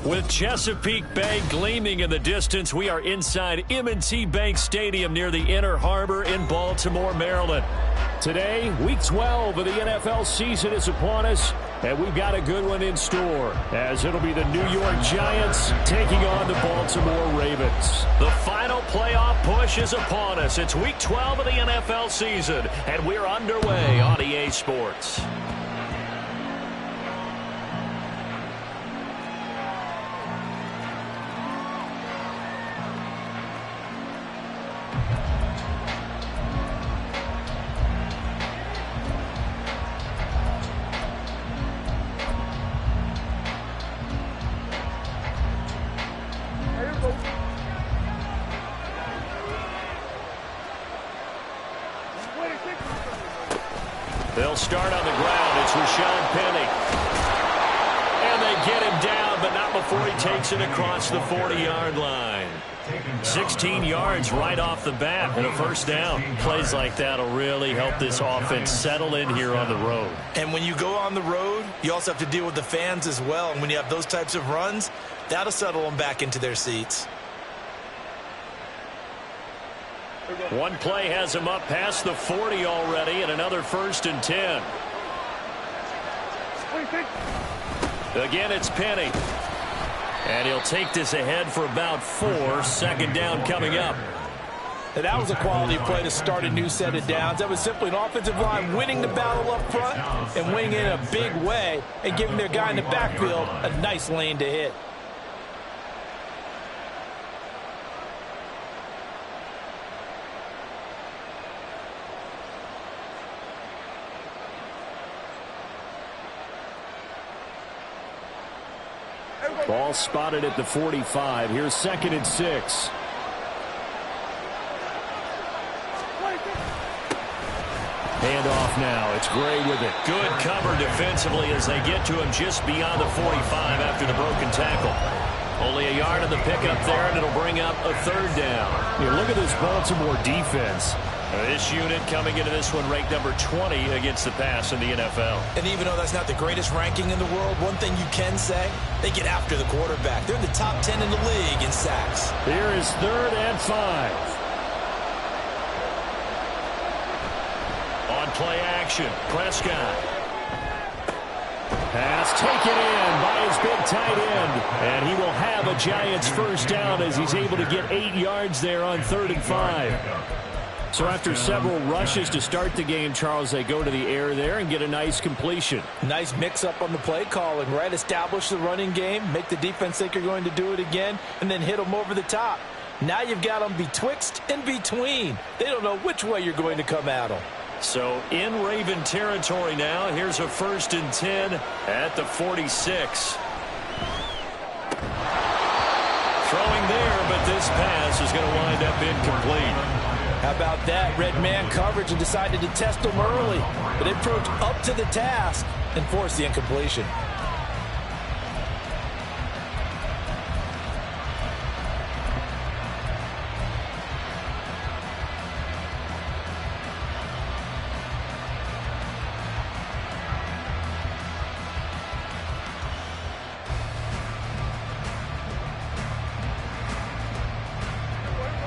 With Chesapeake Bay gleaming in the distance, we are inside M&T Bank Stadium near the Inner Harbor in Baltimore, Maryland. Today, Week 12 of the NFL season is upon us, and we've got a good one in store, as it'll be the New York Giants taking on the Baltimore Ravens. The final playoff push is upon us. It's Week 12 of the NFL season, and we're underway on EA Sports. They'll start on the ground. It's Rashawn Penny. And they get him down, but not before he takes it across the 40-yard line. 16 yards right off the bat and a first down. Plays like that will really help this offense settle in here on the road. And when you go on the road, you also have to deal with the fans as well. And when you have those types of runs, that'll settle them back into their seats. One play has him up past the 40 already, and another 1st and 10. Again, it's Penny. And he'll take this ahead for about 4. 2nd down coming up. And that was a quality play to start a new set of downs. That was simply an offensive line winning the battle up front and winning in a big way and giving their guy in the backfield a nice lane to hit. Ball spotted at the 45. Here's 2nd and 6. Handoff now. It's Gray with it. Good cover defensively as they get to him just beyond the 45 after the broken tackle. Only a yard of the pickup there, and it'll bring up a 3rd down. Look at this Baltimore defense. This unit coming into this one ranked number 20 against the pass in the NFL. And even though that's not the greatest ranking in the world, one thing you can say, they get after the quarterback. They're in the top 10 in the league in sacks. Here is 3rd and 5. On play action, Prescott. Pass taken in by his big tight end. And he will have a Giants first down as he's able to get 8 yards there on 3rd and 5. So after several rushes to start the game, Charles, they go to the air there and get a nice completion. Nice mix-up on the play calling, right? Establish the running game, make the defense think you're going to do it again, and then hit them over the top. Now you've got them betwixt and between. They don't know which way you're going to come at them. So in Raven territory now, here's a 1st and 10 at the 46. Throwing there, but this pass is going to wind up incomplete. How about that? Red man coverage and decided to test them early. But they approached up to the task and forced the incompletion.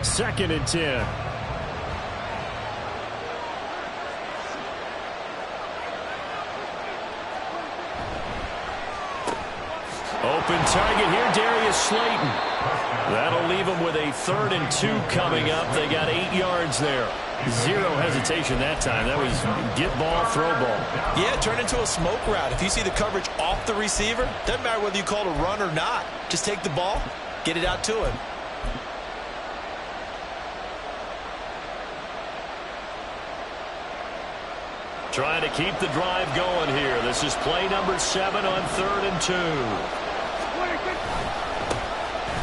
Second and 10. Open target here, Darius Slayton. That'll leave them with a 3rd and 2 coming up. They got 8 yards there. 0 hesitation that time. That was get ball, throw ball. Yeah, turn into a smoke route. If you see the coverage off the receiver, doesn't matter whether you call it a run or not. Just take the ball, get it out to him. Trying to keep the drive going here. This is play number 7 on 3rd and 2.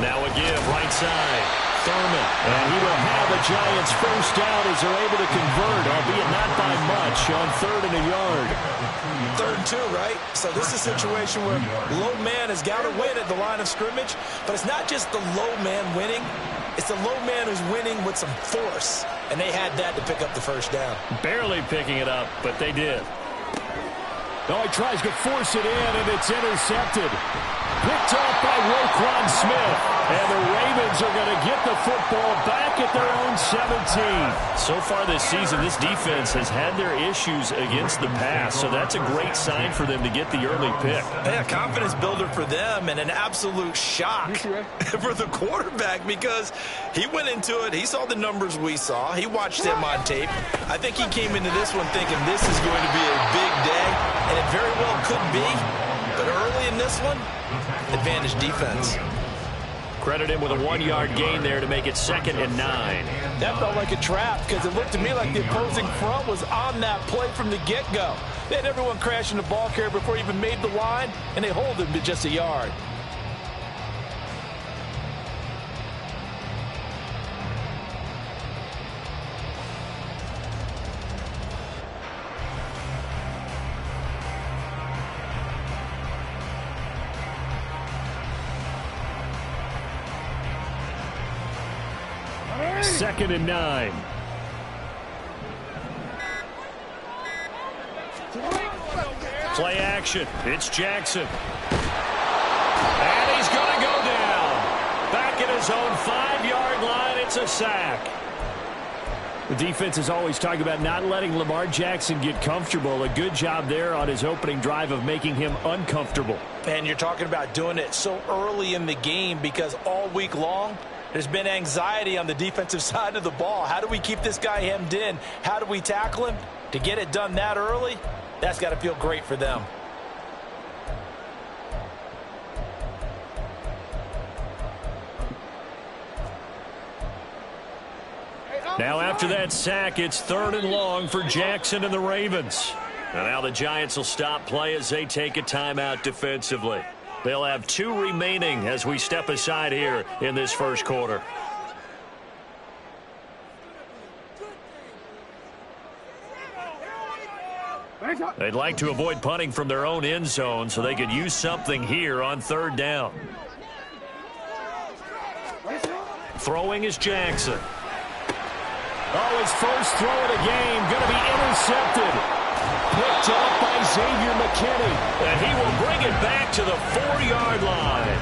Now a give, right side. Thurman. And he will have a Giants first down as they're able to convert, albeit not by much, on 3rd and a yard. 3rd and 2, right? So this is a situation where low man has got to win at the line of scrimmage, but it's not just the low man winning. It's the low man who's winning with some force, and they had that to pick up the first down. Barely picking it up, but they did. Oh, he tries to force it in, and it's intercepted. Picked off by Roquan Smith. And the Ravens are going to get the football back at their own 17. So far this season, this defense has had their issues against the pass. So that's a great sign for them to get the early pick. Yeah, confidence builder for them and an absolute shock for the quarterback because he went into it. He saw the numbers we saw. He watched them on tape. I think he came into this one thinking this is going to be a big day, and it very well could be. But early in this one, advantage defense. Credit him with a 1-yard gain there to make it 2nd and 9. That felt like a trap because it looked to me like the opposing front was on that play from the get-go. They had everyone crashing the ball carrier before he even made the line, and they hold him to just a yard. Second and 9. Play action. It's Jackson. And he's going to go down. Back at his own 5-yard line. It's a sack. The defense is always talking about not letting Lamar Jackson get comfortable. A good job there on his opening drive of making him uncomfortable. And you're talking about doing it so early in the game because all week long, there's been anxiety on the defensive side of the ball. How do we keep this guy hemmed in? How do we tackle him? To get it done that early, that's got to feel great for them. Now after that sack, it's 3rd and long for Jackson and the Ravens. And now the Giants will stop play as they take a timeout defensively. They'll have 2 remaining as we step aside here in this first quarter. They'd like to avoid punting from their own end zone so they could use something here on 3rd down. Throwing is Jackson. Oh, his first throw of the game going to be intercepted. Picked up by Xavier McKinney. And he will bring it back to the 4-yard line.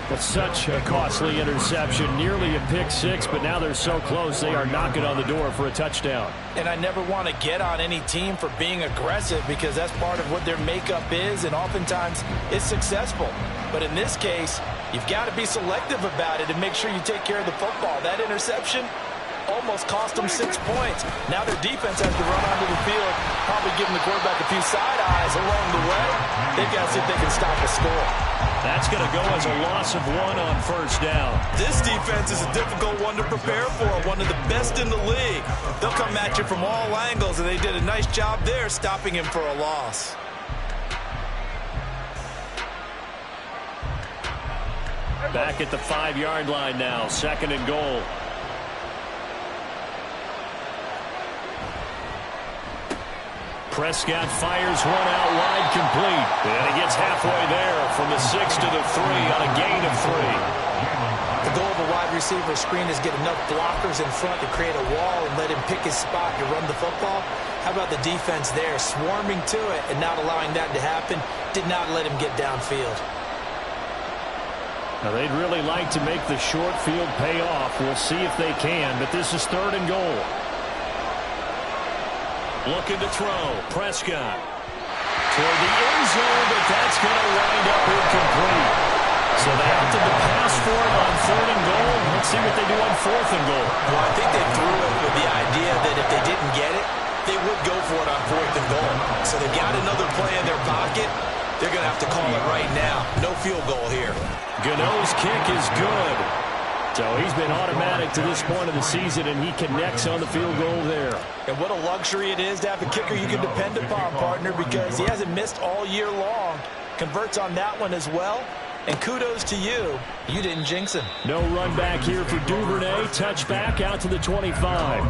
That's such a costly interception. Nearly a pick six, but now they're so close they are knocking on the door for a touchdown. And I never want to get on any team for being aggressive because that's part of what their makeup is, and oftentimes it's successful. But in this case, you've got to be selective about it and make sure you take care of the football. That interception almost cost them 6 points. Now their defense has to run onto the field, probably giving the quarterback a few side eyes along the way. They've got to see if they can stop the score. That's going to go as a loss of 1 on 1st down. This defense is a difficult one to prepare for, one of the best in the league. They'll come at you from all angles, and they did a nice job there stopping him for a loss. Back at the 5-yard line now, 2nd and goal. Prescott fires one out wide, complete. And he gets halfway there from the 6 to the 3 on a gain of 3. The goal of a wide receiver screen is get enough blockers in front to create a wall and let him pick his spot to run the football. How about the defense there, swarming to it and not allowing that to happen? Did not let him get downfield. Now they'd really like to make the short field pay off. We'll see if they can, but this is 3rd and goal. Looking to throw. Prescott toward the end zone, but that's going to wind up incomplete. So they opted to pass for it on 3rd and goal. Let's see what they do on 4th and goal. Well, I think they threw it with the idea that if they didn't get it, they would go for it on 4th and goal. So they got another play in their pocket. They're going to have to call it right now. No field goal here. Gano's kick is good. So he's been automatic to this point of the season, and he connects on the field goal there. And what a luxury it is to have a kicker you can depend upon, partner, because he hasn't missed all year long. Converts on that one as well. And kudos to you. You didn't jinx him. No run back here for Duvernay. Touchback out to the 25.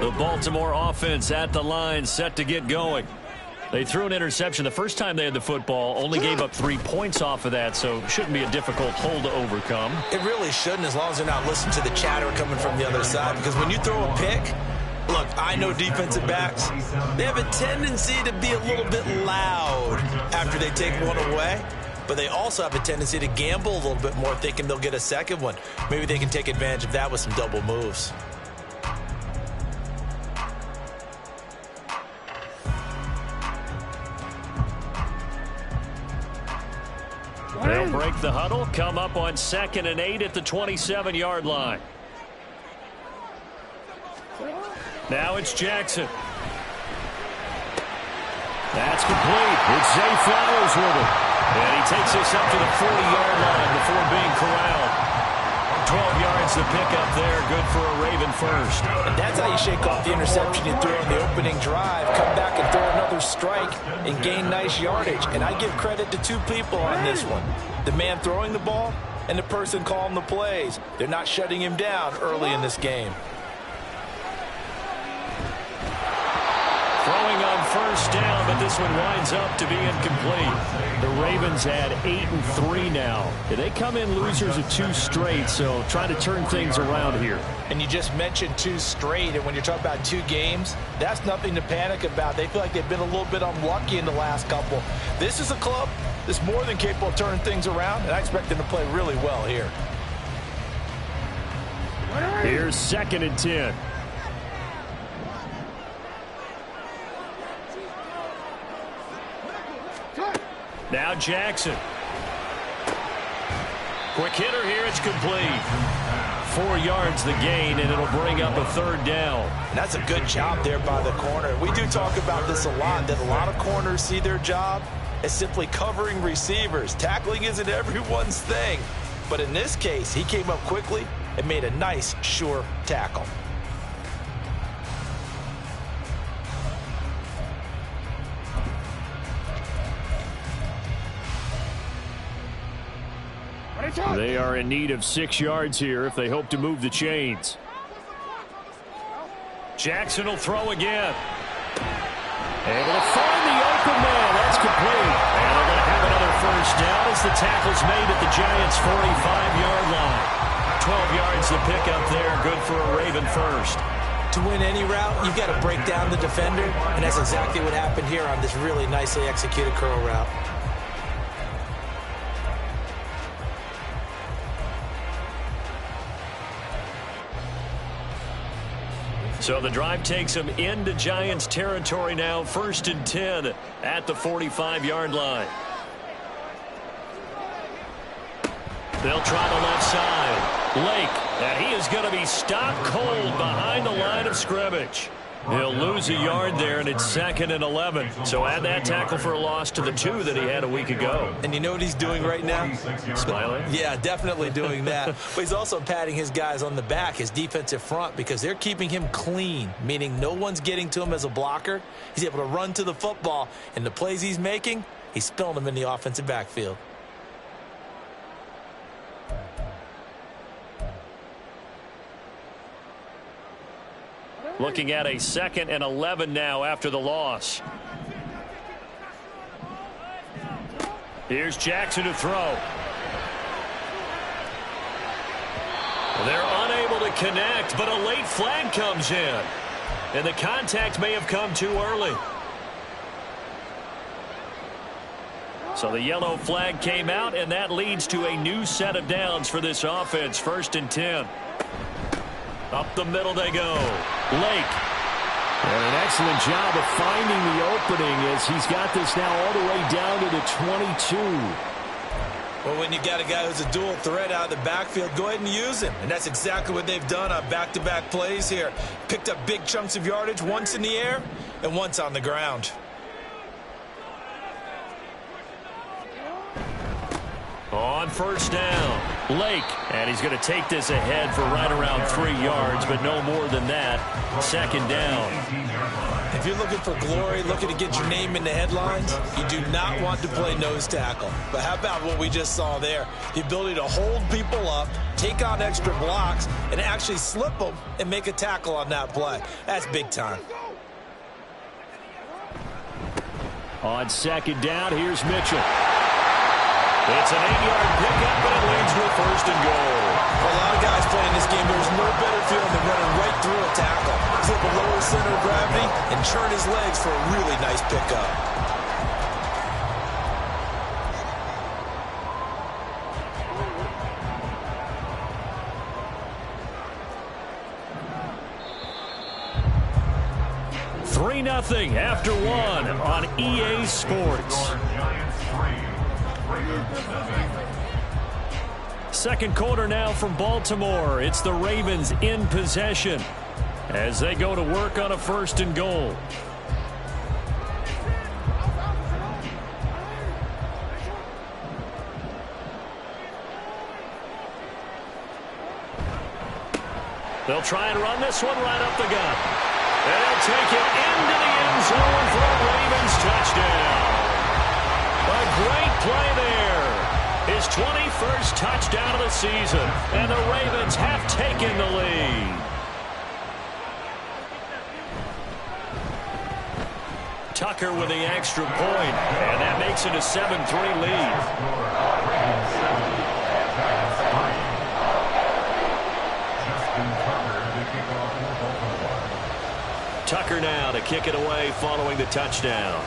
The Baltimore offense at the line, set to get going. They threw an interception the first time they had the football, only gave up 3 points off of that, so shouldn't be a difficult hole to overcome. It really shouldn't, as long as they're not listening to the chatter coming from the other side, because when you throw a pick, Look, I know defensive backs, they have a tendency to be a little bit loud after they take one away, but they also have a tendency to gamble a little bit more thinking they'll get a second one. Maybe they can take advantage of that with some double moves. They'll break the huddle, come up on 2nd and 8 at the 27-yard line. Now it's Jackson. That's complete. It's Zay Flowers with it. And he takes us up to the 40-yard line before being corralled. 12 yards to pick up there. Good for a Raven first. And that's how you shake off the interception you threw on the opening drive. Come back and throw another strike and gain nice yardage. And I give credit to two people on this one. The man throwing the ball and the person calling the plays. They're not shutting him down early in this game. Throwing on first down, but this one winds up to be incomplete. The Ravens had 8-3 now. They come in losers of 2 straight, so trying to turn things around here. And you just mentioned 2 straight, and when you're talking about 2 games, that's nothing to panic about. They feel like they've been a little bit unlucky in the last couple. This is a club that's more than capable of turning things around, and I expect them to play really well here. Here's 2nd and 10. Now Jackson. Quick hitter here. It's complete. 4 yards the gain, and it'll bring up a 3rd down. And that's a good job there by the corner. We do talk about this a lot, that a lot of corners see their job as simply covering receivers. Tackling isn't everyone's thing. But in this case, he came up quickly and made a nice, sure tackle. They are in need of 6 yards here if they hope to move the chains. Jackson will throw again. Able to find the open man. That's complete. And they're going to have another first down as the tackle's made at the Giants' 45-yard line. 12 yards to pick up there. Good for a Raven first. To win any route, you've got to break down the defender, and that's exactly what happened here on this really nicely executed curl route. So the drive takes them into Giants territory now. 1st and 10 at the 45-yard line. They'll try the left side. Lake, and he is going to be stopped cold behind the line of scrimmage. He'll lose a yard there, and it's 2nd and 11. So add that tackle for a loss to the 2 that he had a week ago. And you know what he's doing right now? Smiling? Yeah, definitely doing that. But he's also patting his guys on the back, his defensive front, because they're keeping him clean, meaning no one's getting to him as a blocker. He's able to run to the football, and the plays he's making, he's spilling them in the offensive backfield. Looking at a 2nd and 11 now after the loss. Here's Jackson to throw. They're unable to connect, but a late flag comes in. And the contact may have come too early. So the yellow flag came out, and that leads to a new set of downs for this offense. 1st and 10. Up the middle they go. Lake. And an excellent job of finding the opening as he's got this now all the way down to the 22. Well, when you got a guy who's a dual threat out of the backfield, go ahead and use him. And that's exactly what they've done on back-to-back plays here. Picked up big chunks of yardage, once in the air and once on the ground. On first down, Lake, and he's going to take this ahead for right around 3 yards, but no more than that. 2nd down. If you're looking for glory, looking to get your name in the headlines, you do not want to play nose tackle. But how about what we just saw there? The ability to hold people up, take on extra blocks, and actually slip them and make a tackle on that play. That's big time. On 2nd down, here's Mitchell. It's an 8-yard pickup, but it leads to a 1st and goal. For a lot of guys playing this game, there's no better feeling than running right through a tackle. He's able to lower center of gravity and turn his legs for a really nice pickup. Nothing after one on EA Sports. Second quarter now from Baltimore. It's the Ravens in possession as they go to work on a 1st and goal. They'll try and run this one right up the gut. And they'll take it into the end zone for a Ravens touchdown. A great play there. His 21st touchdown of the season. And the Ravens have taken the lead. Tucker with the extra point. And that makes it a 7-3 lead. Tucker now to kick it away following the touchdown.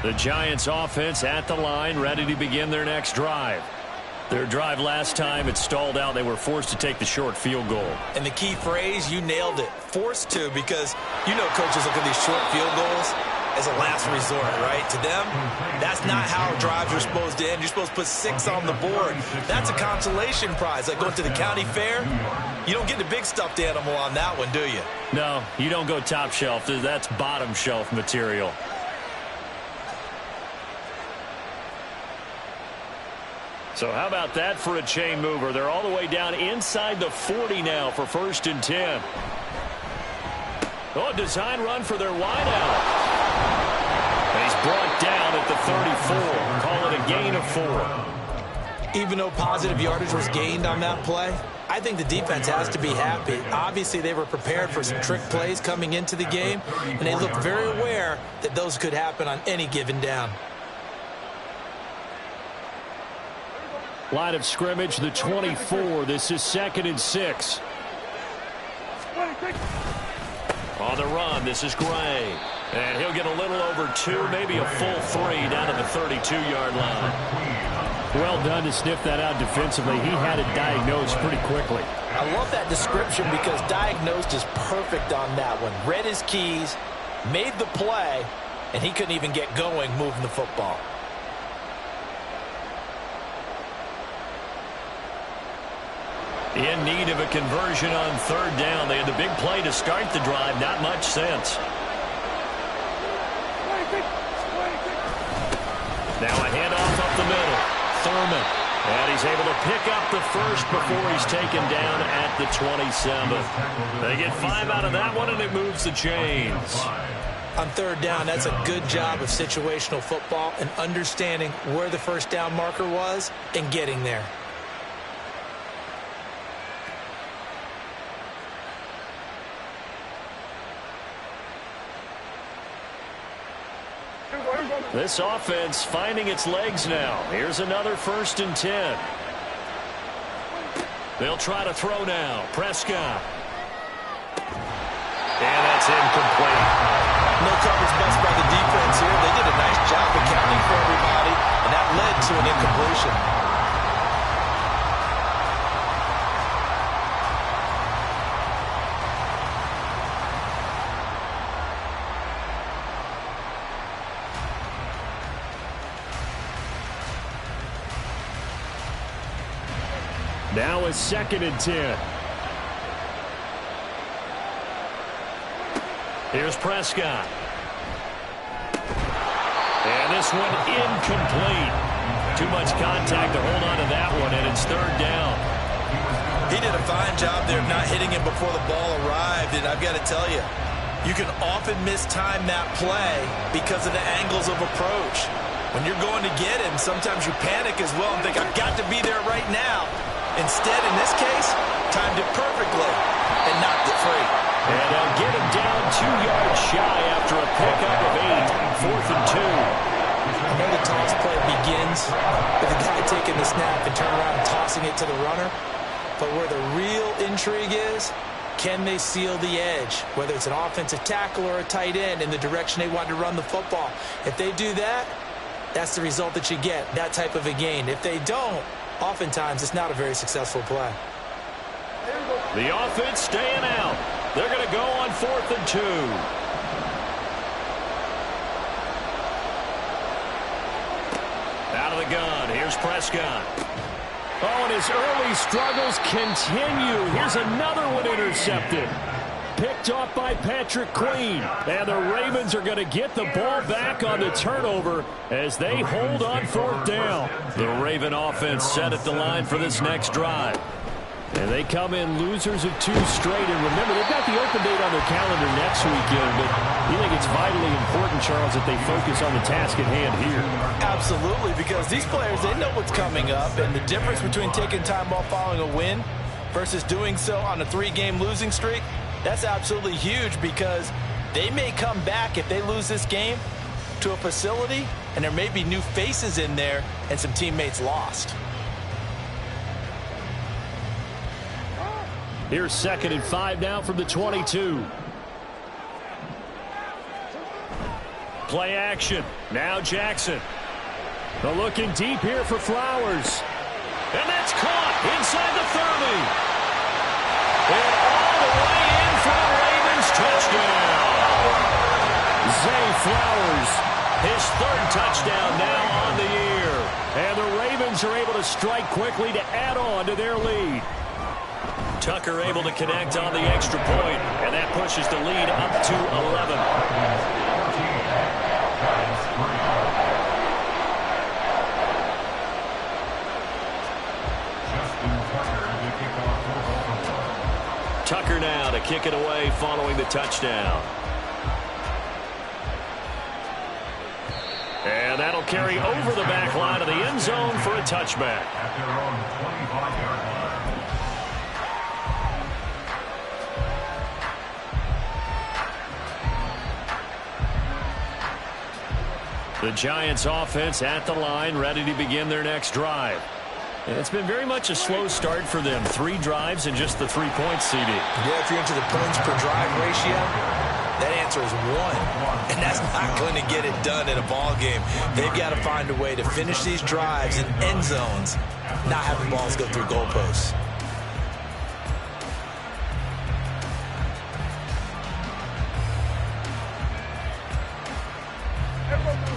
The Giants offense at the line, ready to begin their next drive. Their drive last time, it stalled out. They were forced to take the short field goal. And the key phrase, you nailed it, forced to, because you know coaches look at these short field goals as a last resort, right? To them, that's not how drives are supposed to end. You're supposed to put 6 on the board. That's a consolation prize. Like going to the county fair, you don't get the big stuffed animal on that one, do you? No, you don't go top shelf. That's bottom shelf material. So how about that for a chain mover? They're all the way down inside the 40 now for 1st and 10. Oh, design run for their wideout. And he's brought down at the 34. Call it a gain of 4. Even though positive yardage was gained on that play, I think the defense has to be happy. Obviously, they were prepared for some trick plays coming into the game, and they looked very aware that those could happen on any given down. Line of scrimmage, the 24. This is 2nd and 6. On the run, this is Gray. And he'll get a little over 2, maybe a full 3 down to the 32-yard line. Well done to sniff that out defensively. He had it diagnosed pretty quickly. I love that description because diagnosed is perfect on that one. Read his keys, made the play, and he couldn't even get going moving the football. In need of a conversion on 3rd down. They had the big play to start the drive. Not much sense. Now a handoff up the middle. Thurman. And he's able to pick up the first before he's taken down at the 27. They get 5 out of that one, and it moves the chains. On 3rd down, that's a good job of situational football and understanding where the 1st down marker was and getting there. This offense finding its legs now. Here's another 1st and 10. They'll try to throw now. Prescott. And that's incomplete. No coverage bust by the defense here. They did a nice job accounting for everybody, and that led to an incompletion. Now a 2nd and 10. Here's Prescott. And this one incomplete. too much contact to hold on to that one, and it's third down. He did a fine job there of not hitting him before the ball arrived, and I've got to tell you, you can often mistime that play because of the angles of approach. When you're going to get him, sometimes you panic as well and think, I've got to be there right now. Instead, in this case, timed it perfectly and knocked it free. And they'll get him down 2 yards shy after a pickup of 8, 4th and 2. I know the toss play begins with the guy taking the snap and turning around and tossing it to the runner. But where the real intrigue is, can they seal the edge? Whether it's an offensive tackle or a tight end in the direction they want to run the football. If they do that, that's the result that you get, that type of a gain. If they don't, oftentimes it's not a very successful play. The offense staying out. They're going to go on 4th and 2. Out of the gun, here's Prescott. Oh, and his early struggles continue. Here's another one intercepted. Picked off by Patrick Queen. And the Ravens are going to get the ball back on the turnover as they hold on 4th down. The Raven offense set at the line for this next drive. And they come in losers of 2 straight. And remember, they've got the open date on their calendar next weekend. But you think it's vitally important, Charles, that they focus on the task at hand here? Absolutely, because these players, they know what's coming up. And the difference between taking time off following a win versus doing so on a 3-game losing streak, that's absolutely huge, because they may come back if they lose this game to a facility and there may be new faces in there and some teammates lost. Here's 2nd and 5 now from the 22. Play action. Now Jackson. They're looking deep here for Flowers. And that's caught inside the 30. And all the way in for the Ravens. Touchdown. Zay Flowers, his 3rd touchdown now on the year. And the Ravens are able to strike quickly to add on to their lead. Tucker able to connect on the extra point, and that pushes the lead up to 11. Tucker now to kick it away following the touchdown. And that'll carry over the back line of the end zone for a touchback. At their own 25-yard line. The Giants offense at the line, ready to begin their next drive. And it's been very much a slow start for them. 3 drives and just the 3 points, CD. Yeah, if you're into the points per drive ratio, that answer is 1. And that's not going to get it done in a ball game. They've got to find a way to finish these drives in end zones, not having balls go through goalposts.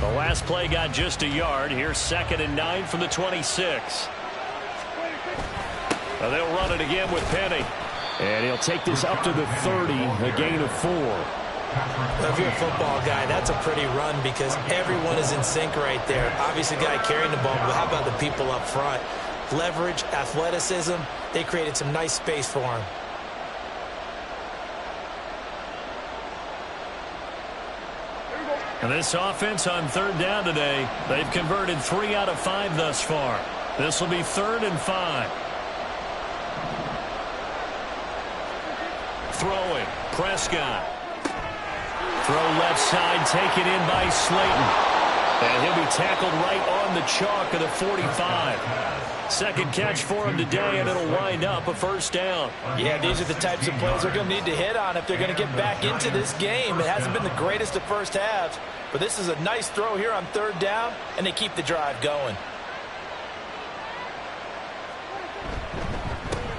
The last play got just a yard. Here's 2nd and 9 from the 26. They'll run it again with Penny. And he'll take this up to the 30, a gain of 4. If you're a football guy, that's a pretty run because everyone is in sync right there. Obviously, the guy carrying the ball, but how about the people up front? Leverage, athleticism, they created some nice space for him. And this offense on 3rd down today, they've converted 3 out of 5 thus far. This will be 3rd and 5. Throwing, Prescott. Throw left side, taken in by Slayton. And he'll be tackled right on the chalk of the 45. 2nd catch for him today, and it'll wind up a 1st down. Yeah, these are the types of plays they're going to need to hit on if they're going to get back into this game. It hasn't been the greatest of first halves, but this is a nice throw here on 3rd down, and they keep the drive going.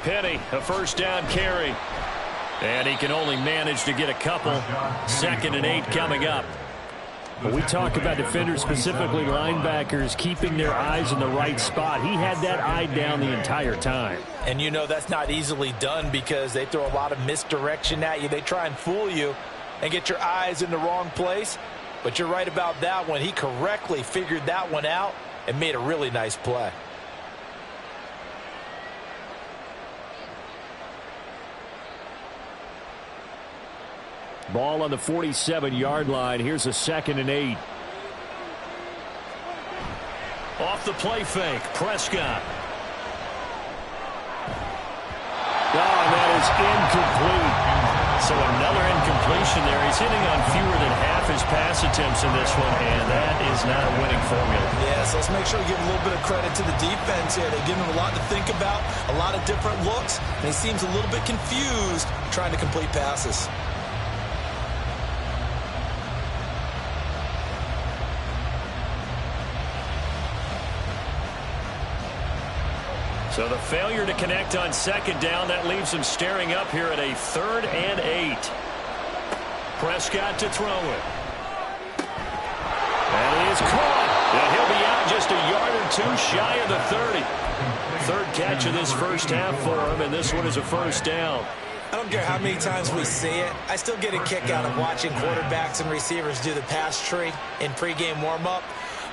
Penny, a 1st down carry. And he can only manage to get a couple. 2nd and 8 coming up. But we talk about defenders, specifically linebackers, keeping their eyes in the right spot. He had that eye down the entire time. And you know that's not easily done because they throw a lot of misdirection at you. They try and fool you and get your eyes in the wrong place. But you're right about that one. He correctly figured that one out and made a really nice play. Ball on the 47-yard line. Here's a 2nd and 8. Off the play fake, Prescott. Oh, and that is incomplete. So another incompletion there. He's hitting on fewer than half his pass attempts in this one, and that is not a winning formula. Yeah, so let's make sure we give a little bit of credit to the defense here. They give him a lot to think about, a lot of different looks, and he seems a little bit confused trying to complete passes. So the failure to connect on 2nd down, that leaves him staring up here at a 3rd and 8. Prescott to throw it. And he is caught. And he'll be out just a yard or two shy of the 30. 3rd catch of this first half for him, and this one is a 1st down. I don't care how many times we see it. I still get a kick out of watching quarterbacks and receivers do the pass tree in pregame warm-up.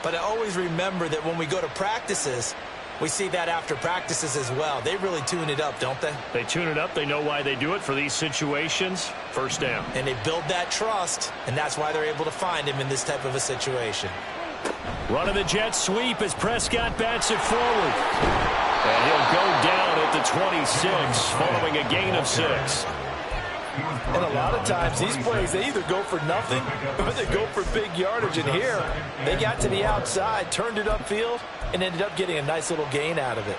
But I always remember that when we go to practices, we see that after practices as well. They really tune it up, don't they? They tune it up. They know why they do it for these situations. 1st down. And they build that trust, and that's why they're able to find him in this type of a situation. Running the jet sweep as Prescott bats it forward. And he'll go down at the 26 following a gain of 6. And a lot of times these plays, they either go for nothing or they go for big yardage. And here, they got to the outside, turned it upfield, and ended up getting a nice little gain out of it.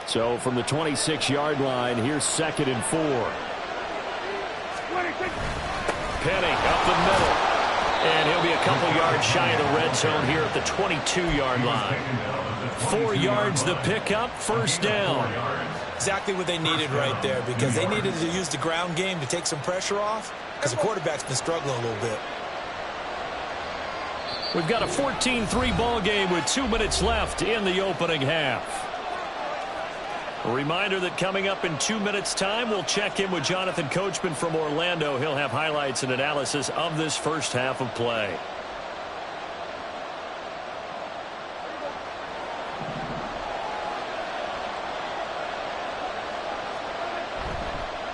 So from the 26-yard line, here's 2nd and 4. Penny up the middle. And he'll be a couple yards shy of the red zone here at the 22-yard line. 4 yards the pickup, 1st down. Exactly what they needed right there, because they needed to use the ground game to take some pressure off, because the quarterback's been struggling a little bit. We've got a 14-3 ball game with 2 minutes left in the opening half. A reminder that coming up in 2 minutes' time, we'll check in with Jonathan Coachman from Orlando. He'll have highlights and analysis of this first half of play.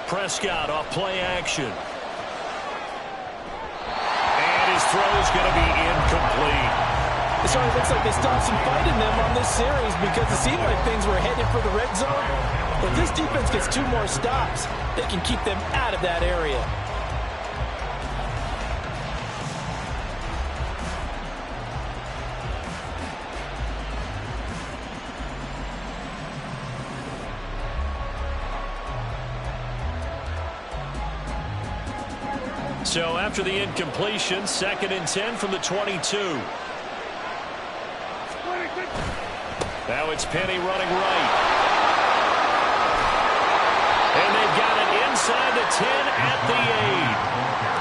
Prescott off play action. And his throw's going to be incomplete. It certainly looks like they stopped some fight in them on this series because it seemed like things were headed for the red zone. If this defense gets 2 more stops, they can keep them out of that area. So after the incompletion, 2nd and 10 from the 22. Now it's Penny running right. And they've got it inside the 10 at the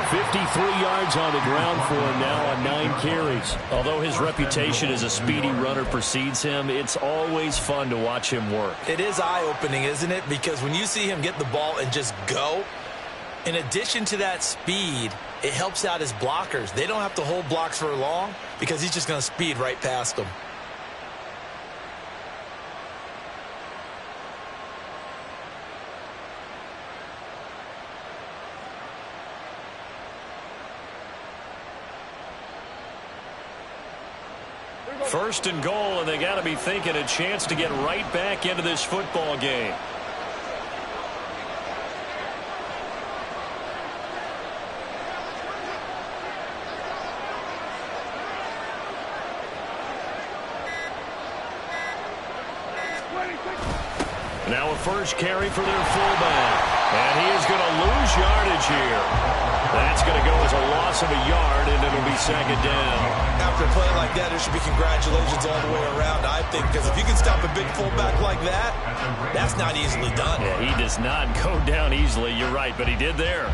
8. 53 yards on the ground for him now on 9 carries. Although his reputation as a speedy runner precedes him, it's always fun to watch him work. It is eye-opening, isn't it? Because when you see him get the ball and just go, in addition to that speed, it helps out his blockers. They don't have to hold blocks for long because he's just going to speed right past them. First and goal, and they got to be thinking a chance to get right back into this football game. Now a first carry for their fullback. And he is going to lose yardage here. That's going to go as a loss of a yard, and it'll be 2nd down. After a play like that, there should be congratulations all the way around, I think, because if you can stop a big fullback like that, that's not easily done. Yeah, he does not go down easily. You're right, but he did there.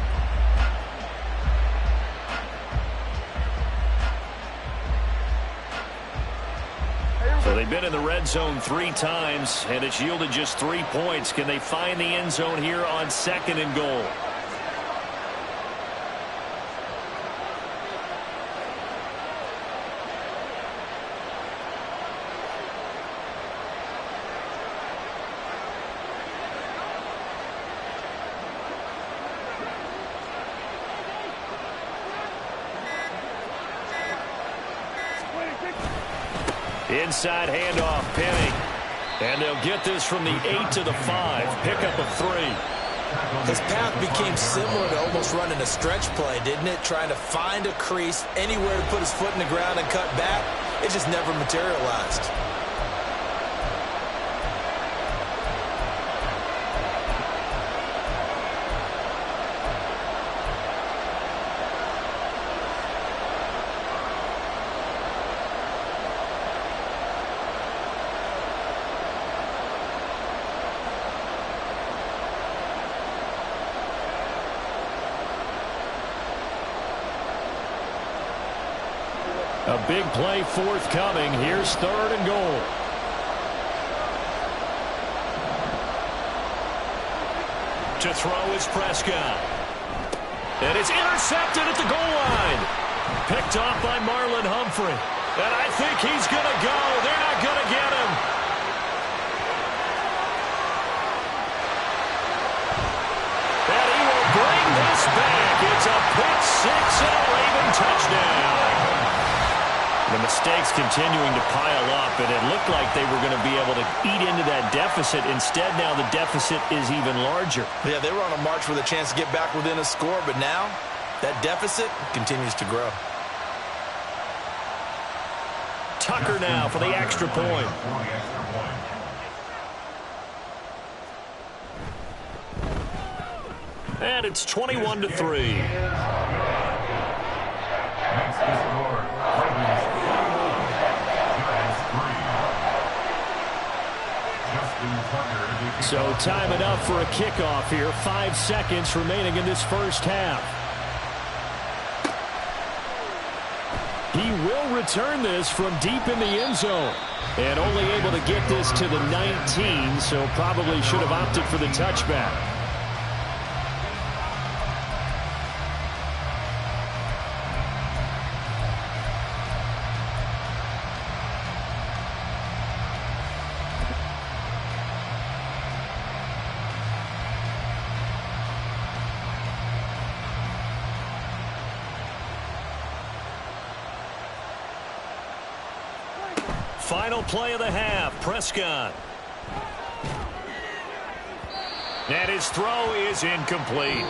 Well, they've been in the red zone 3 times, and it's yielded just 3 points. Can they find the end zone here on 2nd and goal? Inside handoff, Penny. And they'll get this from the 8 to the 5. Pickup of 3. His path became similar to almost running a stretch play, didn't it? Trying to find a crease, anywhere to put his foot in the ground and cut back. It just never materialized. A big play forthcoming. Here's 3rd and goal. To throw is Prescott. And it's intercepted at the goal line. Picked off by Marlon Humphrey. And I think he's going to go. They're not going to get him. And he will bring this back. It's a pick 6 and a Raven touchdown. The mistakes continuing to pile up, and it looked like they were going to be able to eat into that deficit. Instead, now the deficit is even larger. Yeah, they were on a march with a chance to get back within a score, but now that deficit continues to grow. Tucker now for the extra point. And it's 21-3. So time enough for a kickoff here. 5 seconds remaining in this first half. He will return this from deep in the end zone. And only able to get this to the 19, so probably should have opted for the touchback. Final play of the half, Prescott. And his throw is incomplete.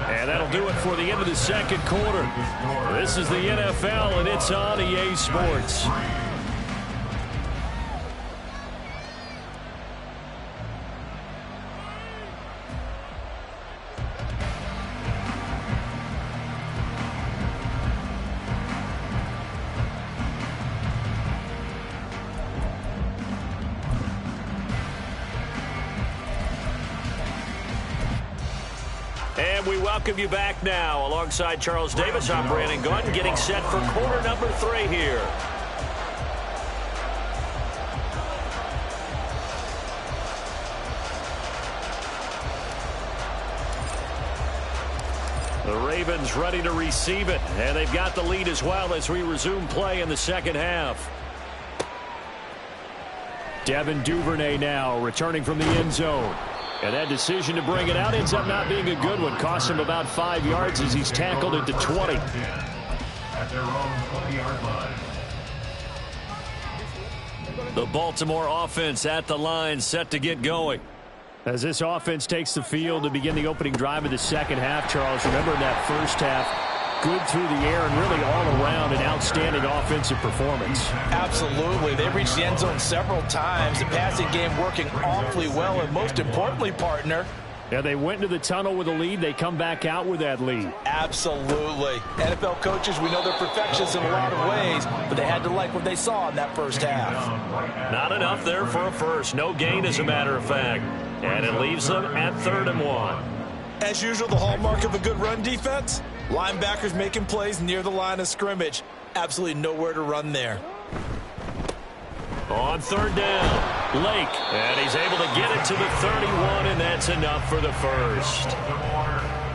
And that'll do it for the end of the second quarter. This is the NFL, and it's on EA Sports. And we welcome you back now. Alongside Charles Davis, I'm Brandon Gunn, getting set for quarter number 3 here. The Ravens ready to receive it, and they've got the lead as well as we resume play in the second half. Devin Duvernay now returning from the end zone. And that decision to bring it out ends up not being a good one. Cost him about 5 yards as he's tackled at the 20. At their own 20-yard line. The Baltimore offense at the line, set to get going. As this offense takes the field to begin the opening drive of the second half, Charles, remember in that first half, good through the air and really all around an outstanding offensive performance. Absolutely. They reached the end zone several times. The passing game working awfully well, and most importantly, partner, yeah, they went into the tunnel with a lead. They come back out with that lead. Absolutely. NFL coaches, we know they're perfectionists in a lot of ways, but they had to like what they saw in that first half. Not enough there for a first. No gain, as a matter of fact. And it leaves them at 3rd and 1. As usual, the hallmark of a good run defense, linebackers making plays near the line of scrimmage. Absolutely nowhere to run there. On third down, Lake. And he's able to get it to the 31, and that's enough for the first.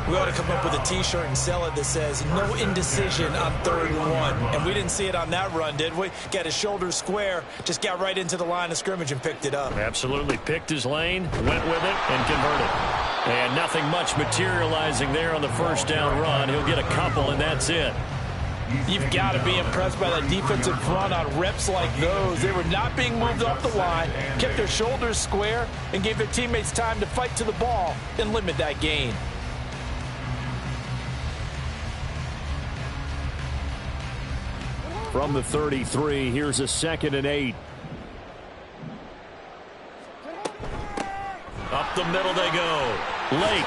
We ought to come up with a T-shirt and sell it that says, no indecision on 3rd and 1. And we didn't see it on that run, did we? Got his shoulders square, just got right into the line of scrimmage and picked it up. Absolutely picked his lane, went with it, and converted. And nothing much materializing there on the first down run. He'll get a couple, and that's it. You've got to be impressed by that defensive front on reps like those. They were not being moved up the line, kept their shoulders square, and gave their teammates time to fight to the ball and limit that gain. From the 33, here's a 2nd and 8. Up the middle they go. Lake.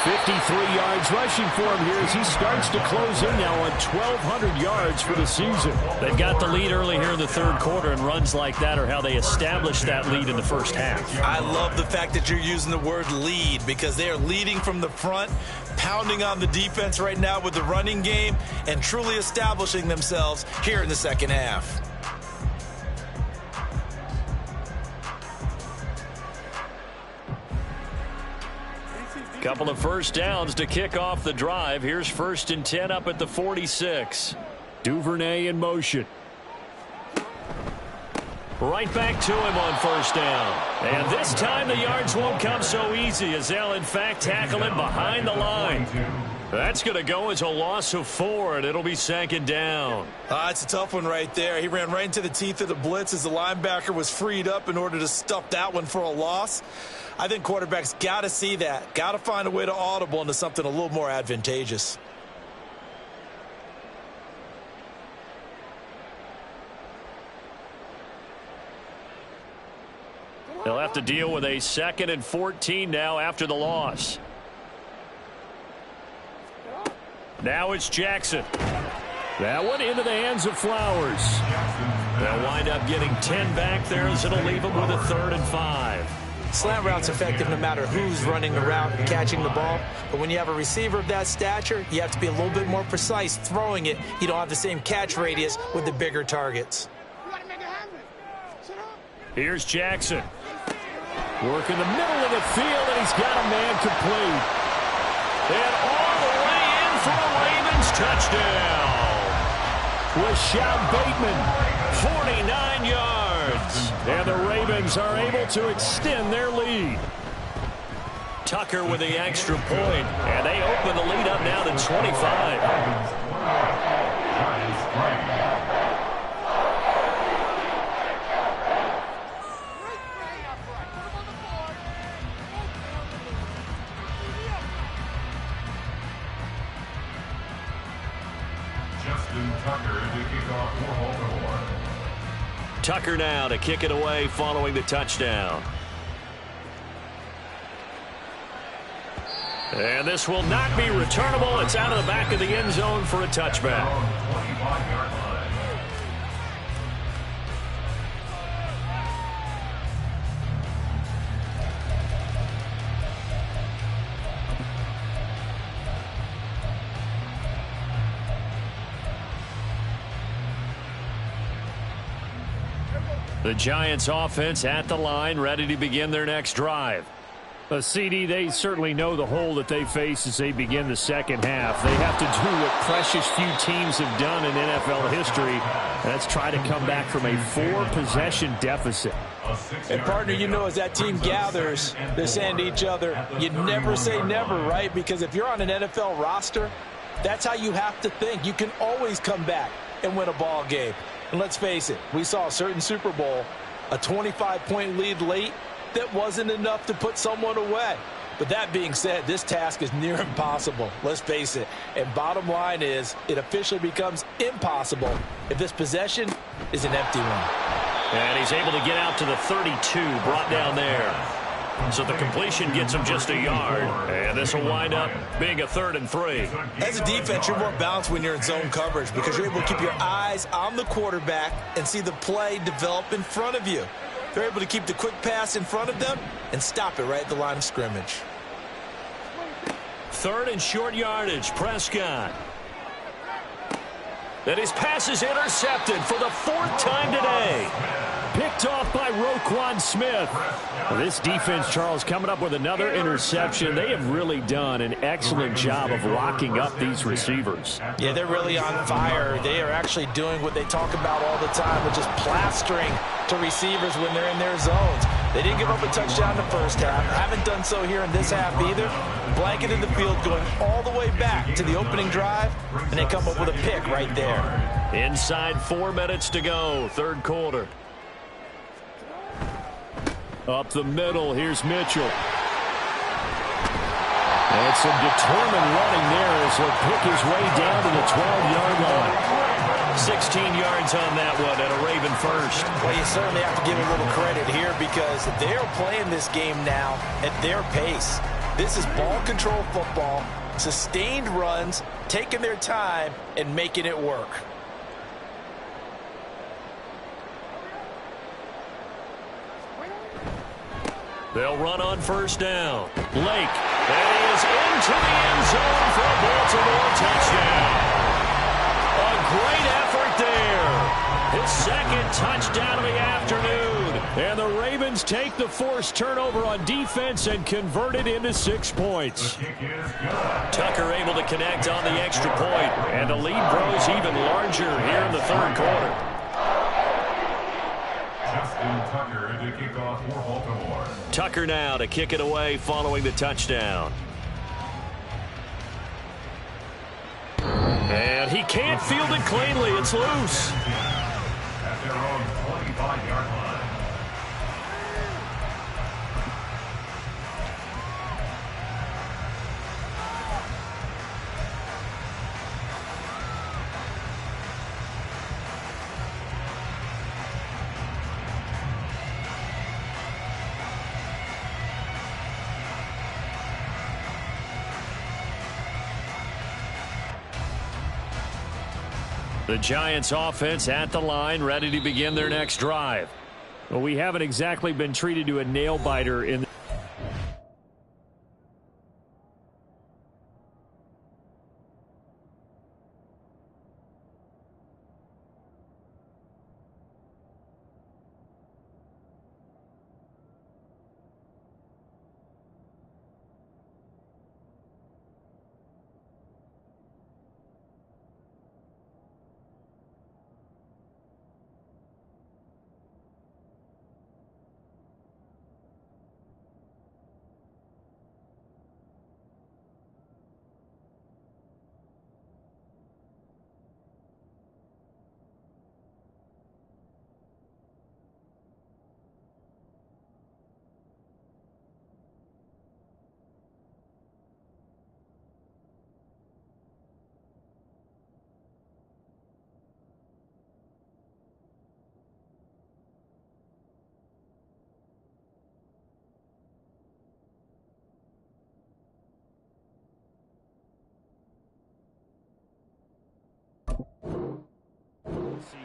53 yards rushing for him here as he starts to close in now on 1,200 yards for the season. They've got the lead early here in the 3rd quarter, and runs like that are how they establish that lead in the first half. I love the fact that you're using the word lead, because they are leading from the front, pounding on the defense right now with the running game, and truly establishing themselves here in the 2nd half. Couple of first downs to kick off the drive. Here's 1st and 10 up at the 46. Duvernay in motion. Right back to him on 1st down. And this time the yards won't come so easy, as they'll in fact tackle him behind the line. That's going to go as a loss of 4, and it'll be 2nd down. It's a tough one right there. He ran right into the teeth of the blitz as the linebacker was freed up in order to stuff that one for a loss. I think quarterbacks got to see that. Got to find a way to audible into something a little more advantageous. They'll have to deal with a 2nd and 14 now after the loss. Now it's Jackson. That one into the hands of Flowers. They'll wind up getting 10 back there, as it'll leave them with a 3rd and 5. Slant route's effective no matter who's running the route and catching the ball. But when you have a receiver of that stature, you have to be a little bit more precise throwing it. You don't have the same catch radius with the bigger targets. Here's Jackson. Working the middle of the field, and he's got a man complete. And all the way in for a Ravens touchdown. Rashad Bateman, 49 yards. And the Ravens are able to extend their lead. Tucker with the extra point, and they open the lead up now to 25. Tucker now to kick it away following the touchdown. And this will not be returnable. It's out of the back of the end zone for a touchback. The Giants offense at the line, ready to begin their next drive. CD, they certainly know the hole that they face as they begin the second half. They have to do what precious few teams have done in NFL history. That's try to come back from a 4-possession deficit. And partner, you know, as that team gathers, they're saying to each other, you never say never, right? Because if you're on an NFL roster, that's how you have to think. You can always come back and win a ball game. And let's face it, we saw a certain Super Bowl, a 25-point lead late, that wasn't enough to put someone away. But that being said, this task is near impossible. Let's face it. And bottom line is, it officially becomes impossible if this possession is an empty one. And he's able to get out to the 32, brought down there. So the completion gets him just a yard. And this will wind up being a 3rd and 3. As a defense, you're more balanced when you're in zone coverage because you're able to keep your eyes on the quarterback and see the play develop in front of you. They're able to keep the quick pass in front of them and stop it right at the line of scrimmage. 3rd and short yardage, Prescott. And his pass is intercepted for the 4th time today. Picked off by Roquan Smith. This defense, Charles, coming up with another interception. They have really done an excellent job of locking up these receivers. Yeah, they're really on fire. They are actually doing what they talk about all the time, which is plastering to receivers when they're in their zones. They didn't give up a touchdown in the first half. Haven't done so here in this half either. Blanketed the field going all the way back to the opening drive, and they come up with a pick right there. Inside 4 minutes to go, 3rd quarter. Up the middle, here's Mitchell. And some determined running there as he'll pick his way down to the 12-yard line. 16 yards on that one and a Raven first. Well, you certainly have to give a little credit here because they're playing this game now at their pace. This is ball control football, sustained runs, taking their time and making it work. They'll run on 1st down. Lake, and he is into the end zone for a Baltimore touchdown. A great effort there. His 2nd touchdown of the afternoon. And the Ravens take the forced turnover on defense and convert it into 6 points. Tucker able to connect on the extra point, and the lead grows even larger here in the 3rd quarter. Tucker to kick off for Baltimore. Tucker now to kick it away following the touchdown. And he can't field it cleanly. It's loose. At their own 25-yard line. The Giants offense at the line, ready to begin their next drive. Well, we haven't exactly been treated to a nail-biter in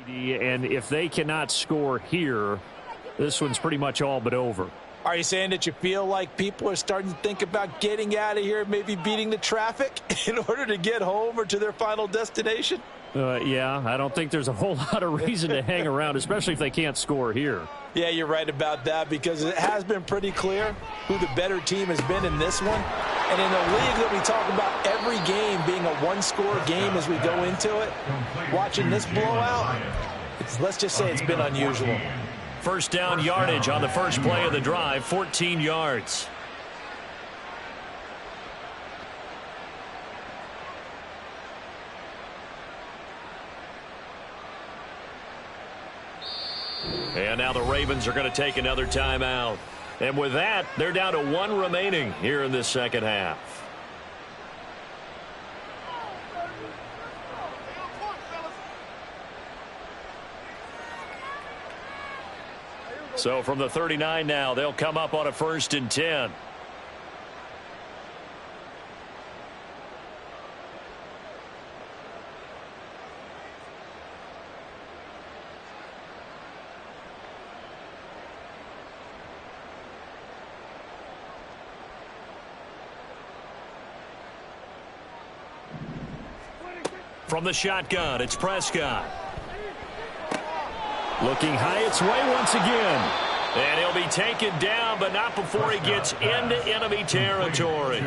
CD, and if they cannot score here, this one's pretty much all but over. Are you saying that you feel like people are starting to think about getting out of here, maybe beating the traffic in order to get home or to their final destination? Yeah, I don't think there's a whole lot of reason to hang around, especially if they can't score here. Yeah, you're right about that because it has been pretty clear who the better team has been in this one. And in a league that we talk about every game being a one-score game as we go into it, watching this blowout, let's just say it's been unusual. First down yardage on the first play of the drive, 14 yards. And now the Ravens are going to take another timeout. And with that, they're down to 1 remaining here in this second half. So from the 39 now, they'll come up on a 1st and 10. From the shotgun, it's Prescott. Looking high its way once again. And he'll be taken down, but not before he gets into enemy territory.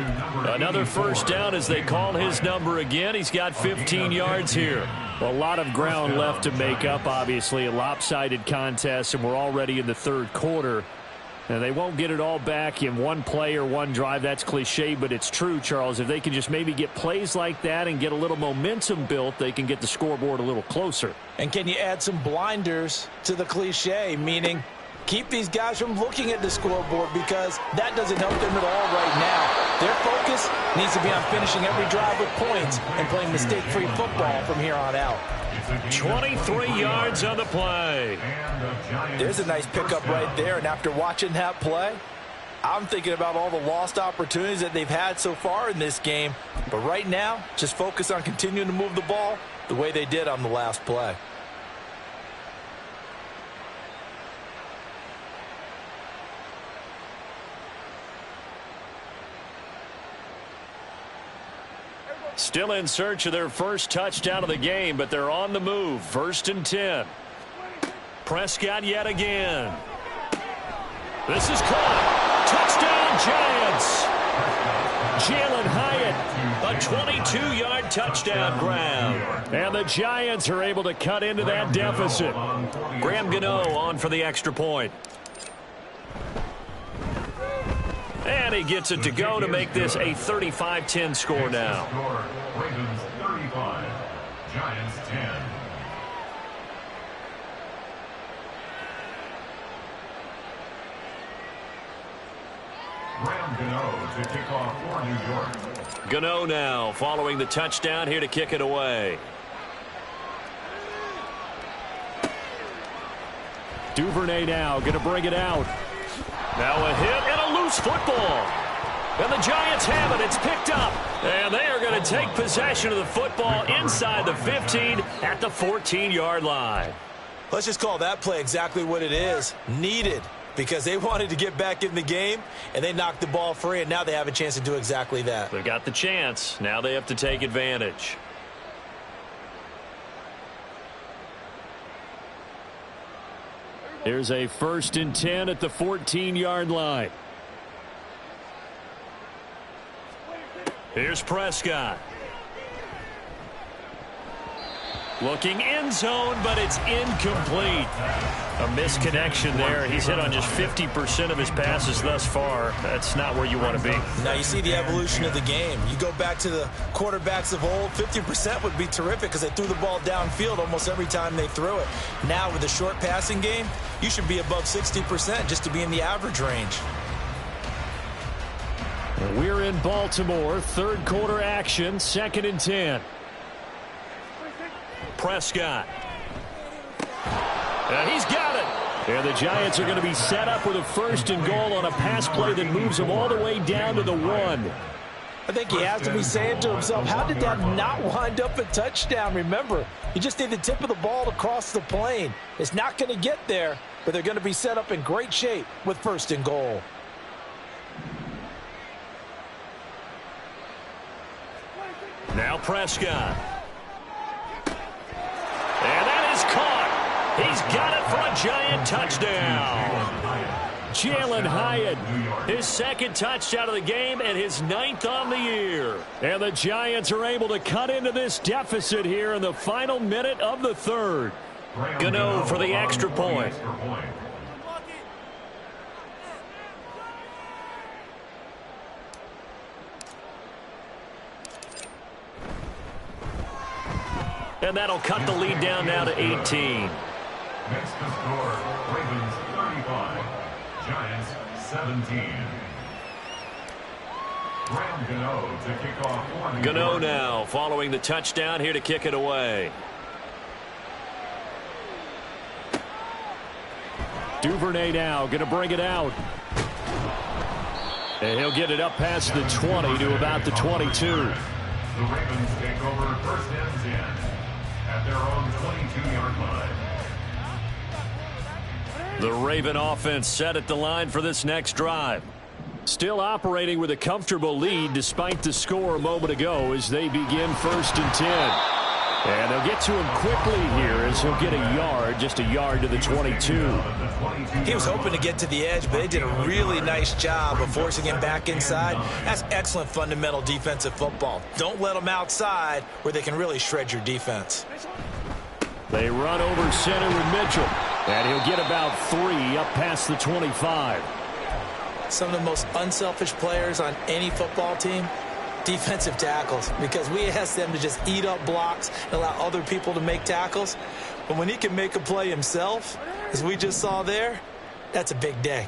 Another first down as they call his number again. He's got 15 yards here. A lot of ground left to make up, obviously. A lopsided contest, and we're already in the third quarter. And they won't get it all back in one play or one drive. That's cliche, but it's true, Charles. If they can just maybe get plays like that and get a little momentum built, they can get the scoreboard a little closer. And can you add some blinders to the cliche, meaning keep these guys from looking at the scoreboard, because that doesn't help them at all right now. Their focus needs to be on finishing every drive with points and playing mistake-free football from here on out. 23 yards on the play. There's a nice pickup right there, and after watching that play, I'm thinking about all the lost opportunities that they've had so far in this game. But right now, just focus on continuing to move the ball the way they did on the last play. Still in search of their first touchdown of the game, but they're on the move. 1st and 10. Prescott yet again. This is caught. Touchdown, Giants. Jalen Hyatt, a 22-yard touchdown grab. And the Giants are able to cut into that deficit. Graham Gano on for the extra point. And he gets it to go to make this a 35-10 score now. Ravens 35, Giants 10. Graham Gano to kick off for New York. Gano now following the touchdown here to kick it away. Duvernay now going to bring it out. Now a hit and a loose football. And the Giants have it. It's picked up. And they are going to take possession of the football inside the 15 at the 14-yard line. Let's just call that play exactly what it is. Needed, because they wanted to get back in the game, and they knocked the ball free, and now they have a chance to do exactly that. They've got the chance. Now they have to take advantage. Here's a 1st and 10 at the 14-yard line. Here's Prescott. Looking end zone, but it's incomplete. A misconnection there. He's hit on just 50% of his passes thus far. That's not where you want to be. Now you see the evolution of the game. You go back to the quarterbacks of old, 50% would be terrific because they threw the ball downfield almost every time they threw it. Now with the short passing game, you should be above 60% just to be in the average range. We're in Baltimore. Third quarter action. 2nd and 10. Prescott. And he's got it. And the Giants are going to be set up with a 1st and goal on a pass play that moves them all the way down to the 1. I think he has to be saying to himself, how did that not wind up a touchdown? Remember, you just need the tip of the ball to cross the plane. It's not going to get there, but they're going to be set up in great shape with 1st and goal. Now Prescott. And that is caught. He's got it for a Giant touchdown. Jalen Hyatt, his 2nd touchdown of the game and his 9th on the year. And the Giants are able to cut into this deficit here in the final minute of the 3rd. Gano for the extra point. And that'll cut the lead down now to 18. Next to score, Ravens 35, Giants 17. Graham Gano to kick off for New Gano York. now following the touchdown here to kick it away. Duvernay now going to bring it out. And he'll get it up past the 20 to about the 22. The Ravens take over 1st and 10 at their own 22-yard line. The Raven offense set at the line for this next drive. Still operating with a comfortable lead despite the score a moment ago as they begin 1st and 10. And they'll get to him quickly here as he'll get a yard, just a yard to the 22. He was hoping to get to the edge, but they did a really nice job of forcing him back inside. That's excellent fundamental defensive football. Don't let them outside where they can really shred your defense. They run over center with Mitchell. And he'll get about 3 up past the 25. Some of the most unselfish players on any football team, defensive tackles, because we ask them to just eat up blocks and allow other people to make tackles. But when he can make a play himself, as we just saw there, that's a big day.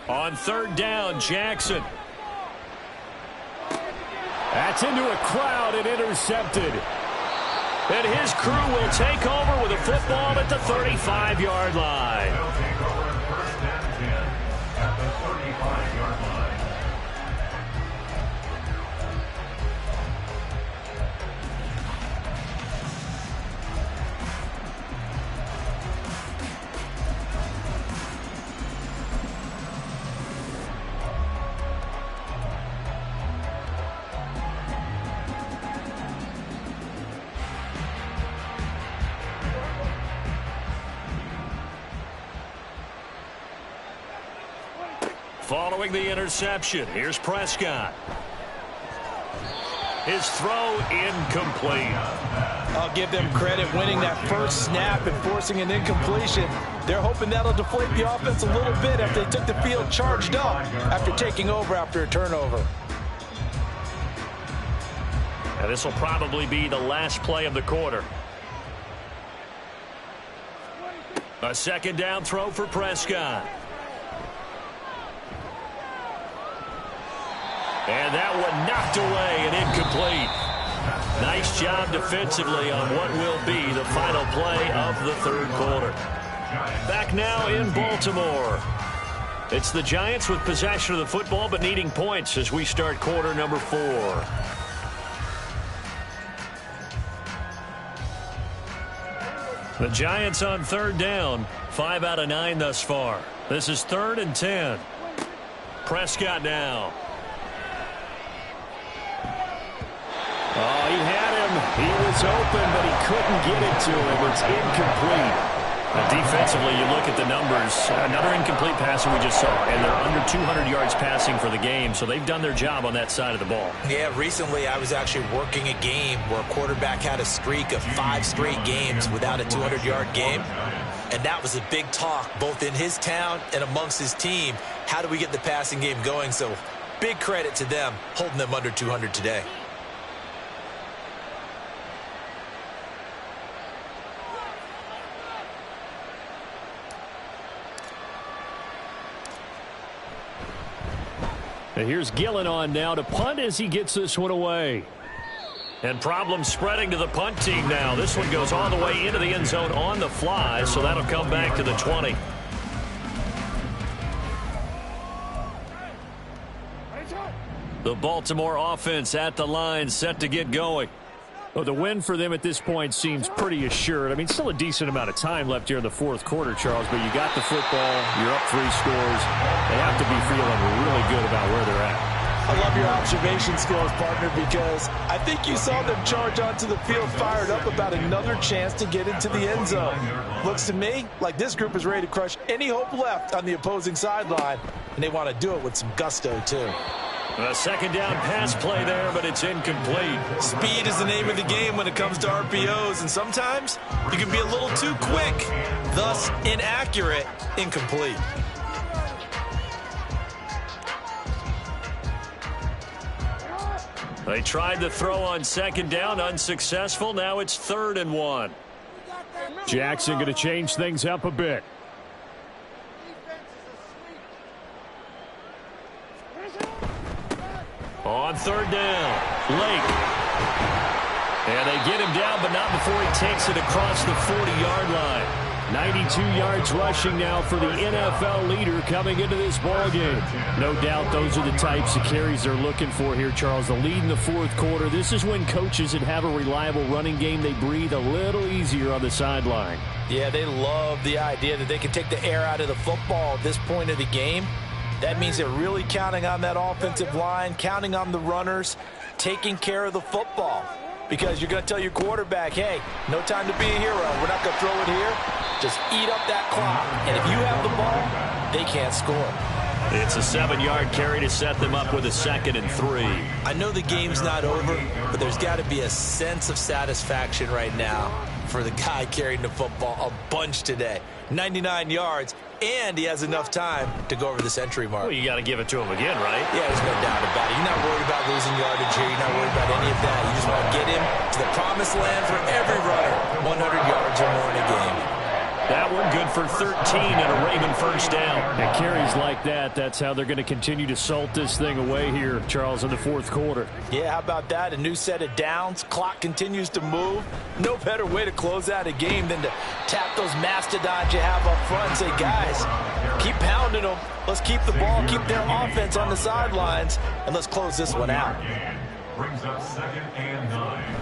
On third down, Jackson. That's into a crowd and intercepted. And his crew will take over with a football at the 35-yard line. They'll take over in first and 10 at the 35-yard line. Following the interception, here's Prescott. His throw incomplete. I'll give them credit winning that first snap and forcing an incompletion. They're hoping that'll deflate the offense a little bit after they took the field charged up after taking over after a turnover. And this will probably be the last play of the quarter. A second down throw for Prescott. And that one knocked away and incomplete. Nice job defensively on what will be the final play of the third quarter. Back now in Baltimore. It's the Giants with possession of the football but needing points as we start quarter number 4. The Giants on third down, 5 out of 9 thus far. This is 3rd and 10. Prescott now. Oh, he had him. He was open, but he couldn't get it to him. It's incomplete. Defensively, you look at the numbers. Another incomplete pass that we just saw, and they're under 200 yards passing for the game, so they've done their job on that side of the ball. Yeah, recently I was actually working a game where a quarterback had a streak of 5 straight games without a 200-yard game, and that was a big talk both in his town and amongst his team. How do we get the passing game going? So big credit to them holding them under 200 today. And here's Gillen on now to punt as he gets this one away. And problems spreading to the punt team now. This one goes all the way into the end zone on the fly, so that'll come back to the 20. The Baltimore offense at the line, set to get going. Well, the win for them at this point seems pretty assured. I mean, still a decent amount of time left here in the fourth quarter, Charles, but you got the football, you're up 3 scores. They have to be feeling really good about where they're at. I love your observation skills, partner, because I think you saw them charge onto the field fired up about another chance to get into the end zone. Looks to me like this group is ready to crush any hope left on the opposing sideline, and they want to do it with some gusto, too. A second down pass play there, but it's incomplete. Speed is the name of the game when it comes to RPOs, and sometimes you can be a little too quick, thus inaccurate, incomplete. They tried to throw on second down, unsuccessful. Now it's 3rd and 1. Jackson going to change things up a bit. On third down, Lake. And they get him down, but not before he takes it across the 40-yard line. 92 yards rushing now for the NFL leader coming into this ball game. No doubt those are the types of carries they're looking for here, Charles. The lead in the fourth quarter. This is when coaches that have a reliable running game, they breathe a little easier on the sideline. Yeah, they love the idea that they can take the air out of the football at this point of the game. That means they're really counting on that offensive line, counting on the runners, taking care of the football. Because you're going to tell your quarterback, hey, no time to be a hero. We're not going to throw it here. Just eat up that clock. And if you have the ball, they can't score. It's a 7-yard carry to set them up with a 2nd and 3. I know the game's not over, but there's got to be a sense of satisfaction right now for the guy carrying the football a bunch today. 99 yards, and he has enough time to go over the century mark. Well, you got to give it to him again, right? Yeah, there's no doubt about it. You're not worried about losing yardage here. You're not worried about any of that. You just want to get him to the promised land for every runner. 100 yards or more in a game. That one good for 13 and a Raven first down. And carries like that, that's how they're going to continue to salt this thing away here, Charles, in the fourth quarter. Yeah, how about that? A new set of downs. Clock continues to move. No better way to close out a game than to tap those mastodons you have up front and say, guys, keep pounding them. Let's keep the ball, keep their offense on the sidelines, and let's close this one out. Brings up 2nd and 9.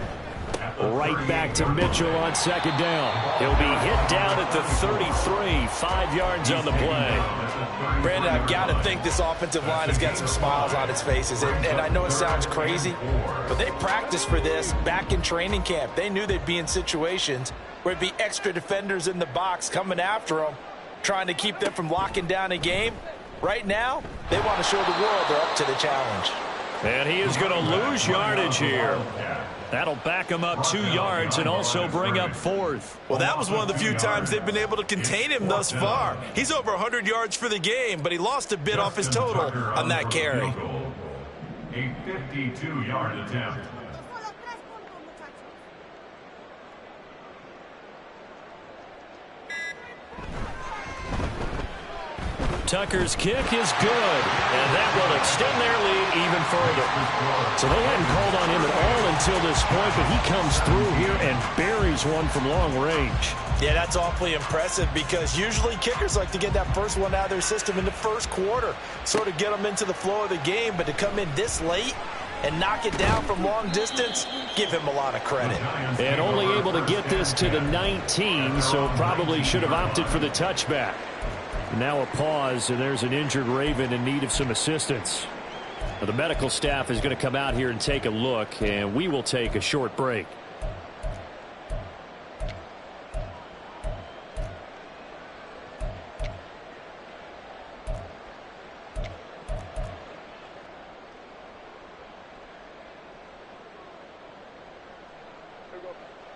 Right back to Mitchell on 2nd down. He'll be hit down at the 33, 5 yards on the play. Brandon, I've got to think this offensive line has got some smiles on its faces. And I know it sounds crazy, but they practiced for this back in training camp. They knew they'd be in situations where it'd be extra defenders in the box coming after them, trying to keep them from locking down a game. Right now, they want to show the world they're up to the challenge. And he is going to lose yardage here. That'll back him up 2 yards and also bring up 4th. Well, that was one of the few times they've been able to contain him thus far. He's over 100 yards for the game, but he lost a bit off his total on that carry. A 52-yard attempt. Tucker's kick is good, and that will extend their lead even further. So they hadn't called on him at all until this point, but he comes through here and buries one from long range. Yeah, that's awfully impressive because usually kickers like to get that first one out of their system in the first quarter, sort of get them into the flow of the game, but to come in this late and knock it down from long distance, give him a lot of credit. And only able to get this to the 19, so probably should have opted for the touchback. Now a pause, and there's an injured Raven in need of some assistance. Now the medical staff is going to come out here and take a look, and we will take a short break.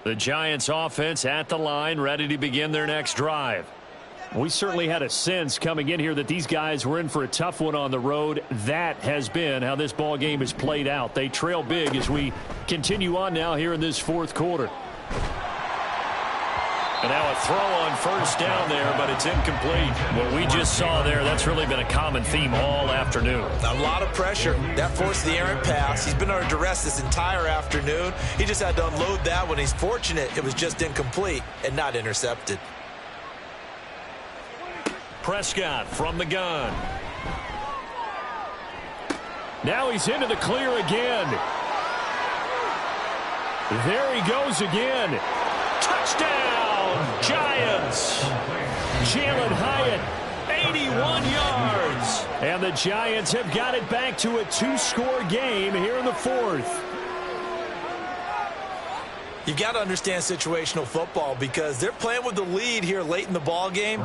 The Giants offense at the line, ready to begin their next drive. We certainly had a sense coming in here that these guys were in for a tough one on the road. That has been how this ball game has played out. They trail big as we continue on now here in this fourth quarter. And now a throw on first down there, but it's incomplete. What we just saw there, that's really been a common theme all afternoon. A lot of pressure. That forced the errant pass. He's been under duress this entire afternoon. He just had to unload that one. He's fortunate it was just incomplete and not intercepted. Prescott from the gun. Now he's into the clear again. There he goes again. Touchdown, Giants. Jalen Hyatt, 81 yards. And the Giants have got it back to a 2-score game here in the fourth. You've got to understand situational football because they're playing with the lead here late in the ball game.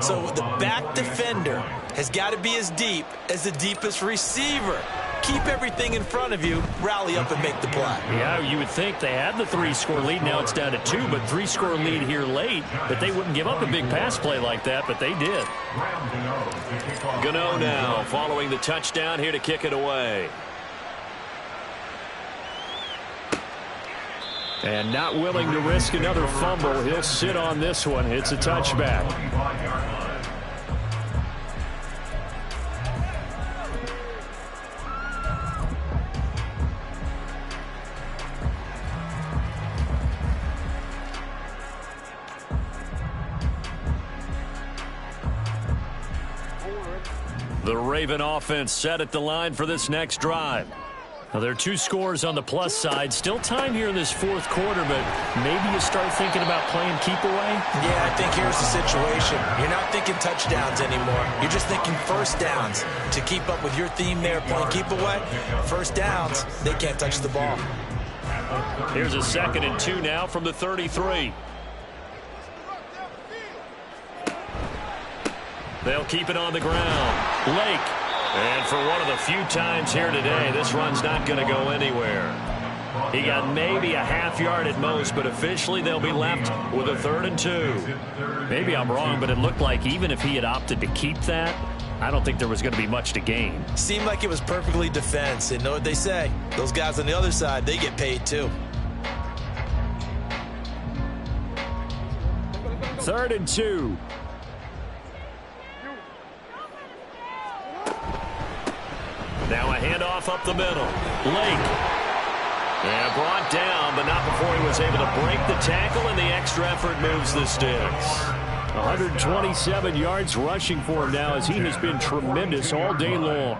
So the back defender has got to be as deep as the deepest receiver. Keep everything in front of you, rally up and make the play. Yeah, you would think they had the 3-score lead. Now it's down to 2, but 3-score lead here late. That they wouldn't give up a big pass play like that, but they did. Gano now following the touchdown here to kick it away. And not willing to risk another fumble. He'll sit on this one. It's a touchback. The Raven offense set at the line for this next drive. Now, there are 2 scores on the plus side. Still time here in this fourth quarter, but maybe you start thinking about playing keep away? Yeah, I think here's the situation. You're not thinking touchdowns anymore. You're just thinking first downs. To keep up with your theme there, playing keep away, first downs, they can't touch the ball. Here's a 2nd and 2 now from the 33. They'll keep it on the ground. Lake. And for one of the few times here today, this run's not going to go anywhere. He got maybe a half yard at most, but officially they'll be left with a 3rd and 2. Maybe I'm wrong, but it looked like even if he had opted to keep that, I don't think there was going to be much to gain. Seemed like it was perfectly defense. And know what they say? Those guys on the other side, they get paid too. 3rd and 2. Now a handoff up the middle. Lake. And brought down, but not before he was able to break the tackle, and the extra effort moves the sticks. 127 yards rushing for him now as he has been tremendous all day long.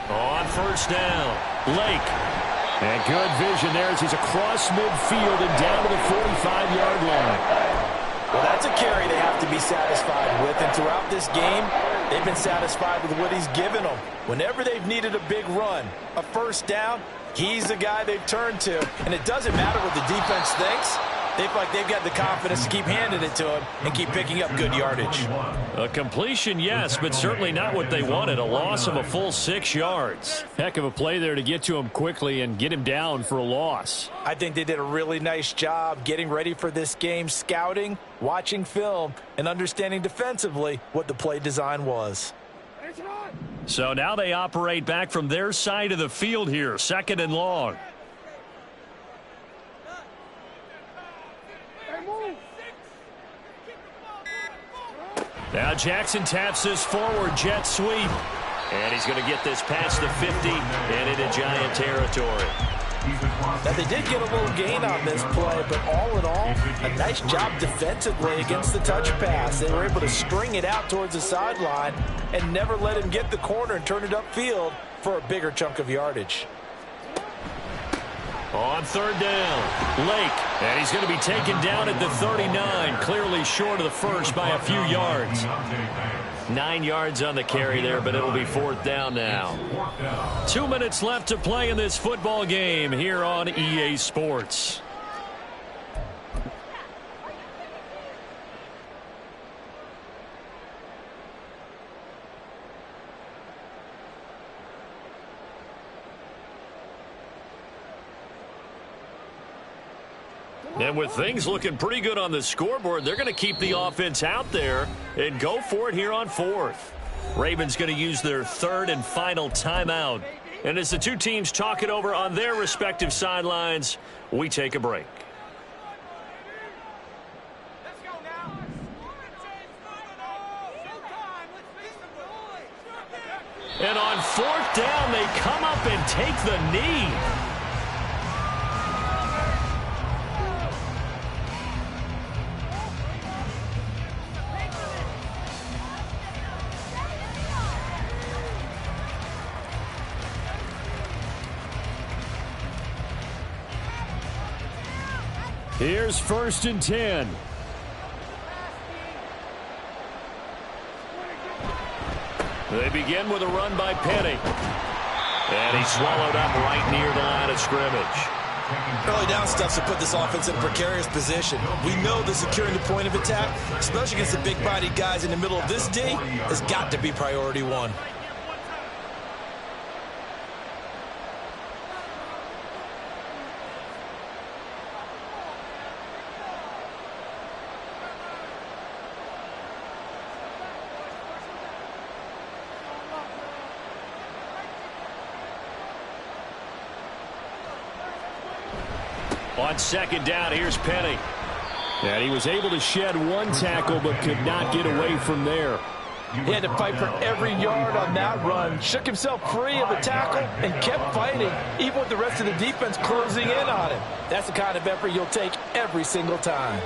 On 1st down, Lake. And good vision there as he's across midfield and down to the 45-yard line. Well, that's a carry they have to be satisfied with, and throughout this game, they've been satisfied with what he's given them. Whenever they've needed a big run, a first down, he's the guy they've turned to. And it doesn't matter what the defense thinks. They feel like they've got the confidence to keep handing it to him and keep picking up good yardage. A completion, yes, but certainly not what they wanted. A loss of a full 6 yards. Heck of a play there to get to him quickly and get him down for a loss. I think they did a really nice job getting ready for this game, scouting, watching film, and understanding defensively what the play design was. So now they operate back from their side of the field here, 2nd and long. Now Jackson taps this forward jet sweep. And he's going to get this past the 50 and into Giant territory. Now they did get a little gain on this play, but all in all, a nice job defensively against the touch pass. They were able to string it out towards the sideline and never let him get the corner and turn it upfield for a bigger chunk of yardage. On 3rd down, Lake, and he's going to be taken down at the 39, clearly short of the first by a few yards. 9 yards on the carry there, but it'll be 4th down now. 2 minutes left to play in this football game here on EA Sports. And with things looking pretty good on the scoreboard, they're going to keep the offense out there and go for it here on 4th. Ravens going to use their 3rd and final timeout. And as the two teams talk it over on their respective sidelines, we take a break. And on 4th down, they come up and take the knee. Here's 1st and 10. They begin with a run by Penny. And he's swallowed up right near the line of scrimmage. Early down stuff to put this offense in a precarious position. We know the securing the point of attack, especially against the big-bodied guys in the middle of this D, has got to be priority 1. On 2nd down, here's Penny. And he was able to shed one tackle but could not get away from there. He had to fight for every yard on that run. Shook himself free of a tackle and kept fighting, even with the rest of the defense closing in on him. That's the kind of effort you'll take every single time.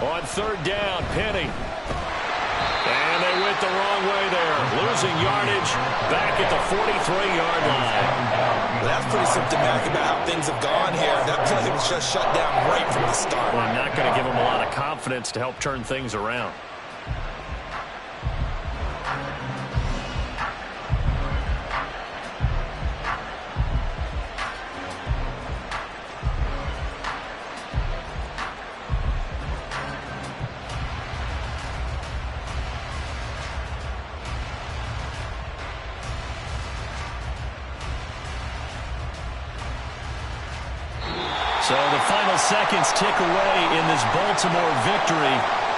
On third down, Penny. And they went the wrong way there. Losing yardage back at the 43-yard line. Well, that's pretty symptomatic about how things have gone here. That play was just shut down right from the start. Well, not going to give them a lot of confidence to help turn things around. So the final seconds tick away in this Baltimore victory,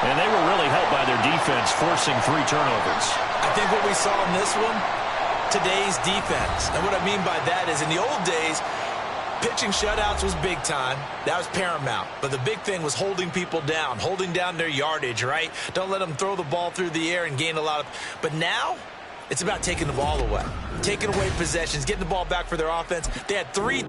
and they were really helped by their defense, forcing 3 turnovers. I think what we saw in this one, today's defense. And what I mean by that is in the old days, pitching shutouts was big time. That was paramount. But the big thing was holding people down, holding down their yardage, right? Don't let them throw the ball through the air and gain a lot of... But now, it's about taking the ball away, taking away possessions, getting the ball back for their offense. They had 3...